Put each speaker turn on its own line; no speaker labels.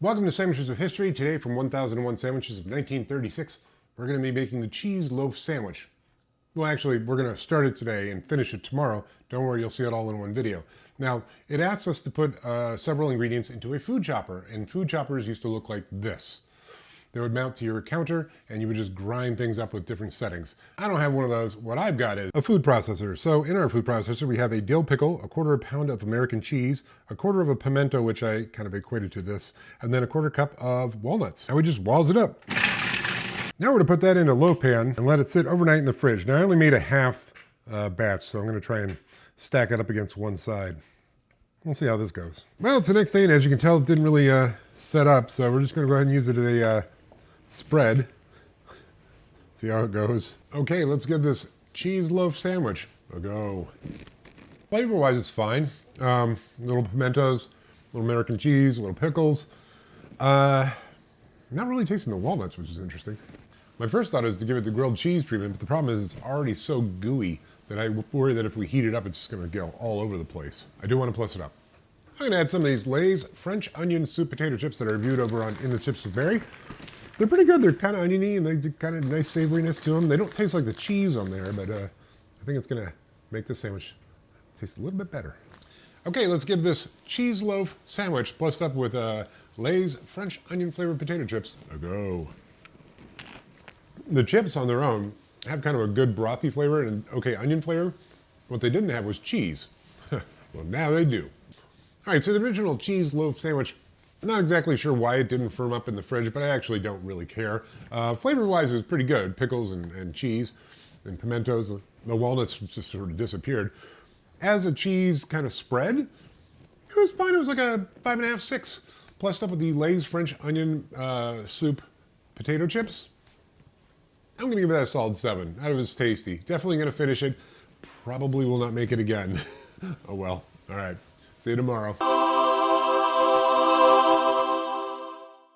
Welcome to Sandwiches of History. Today from 1001 Sandwiches of 1936, we're going to be making the cheese loaf sandwich. Well, actually, we're going to start it today and finish it tomorrow. Don't worry, you'll see it all in one video. Now, it asks us to put several ingredients into a food chopper, and food choppers used to look like this. They would mount to your counter, and you would just grind things up with different settings. I don't have one of those. What I've got is a food processor. So in our food processor, we have a dill pickle, a quarter pound of American cheese, a quarter of a pimento, which I kind of equated to this, and then a quarter cup of walnuts. And we just walls it up. Now we're gonna put that in a loaf pan and let it sit overnight in the fridge. Now I only made a half batch, so I'm gonna try and stack it up against one side. We'll see how this goes. Well, it's the next day, and as you can tell, it didn't really set up, so we're just gonna go ahead and use it as a spread. See how it goes. Okay, let's give this cheese loaf sandwich a go. Flavor-wise, it's fine. Little pimentos, little American cheese, little pickles. Not really tasting the walnuts, which is interesting. My first thought is to give it the grilled cheese treatment, but the problem is it's already so gooey that I worry that if we heat it up, it's just gonna go all over the place. I do want to plus it up. I'm gonna add some of these Lay's French onion soup potato chips that I reviewed over on In the Chips with Barry. They're pretty good. They're kind of oniony and they do kind of nice savoriness to them. They don't taste like the cheese on there, but I think it's gonna make this sandwich taste a little bit better. Okay, let's give this cheese loaf sandwich plussed up with Lay's French onion flavored potato chips a go. The chips on their own have kind of a good brothy flavor and okay onion flavor. What they didn't have was cheese. Well, now they do. All right, so the original cheese loaf sandwich, I'm not exactly sure why it didn't firm up in the fridge, but I actually don't really care. Flavor-wise, it was pretty good. Pickles and cheese and pimentos. The walnuts just sort of disappeared. As a cheese kind of spread, it was fine. It was like a 5.5, 6. Plussed up with the Lay's French onion soup potato chips. I'm gonna give that a solid 7. That was tasty. Definitely gonna finish it. Probably will not make it again. Oh well. All right. See you tomorrow.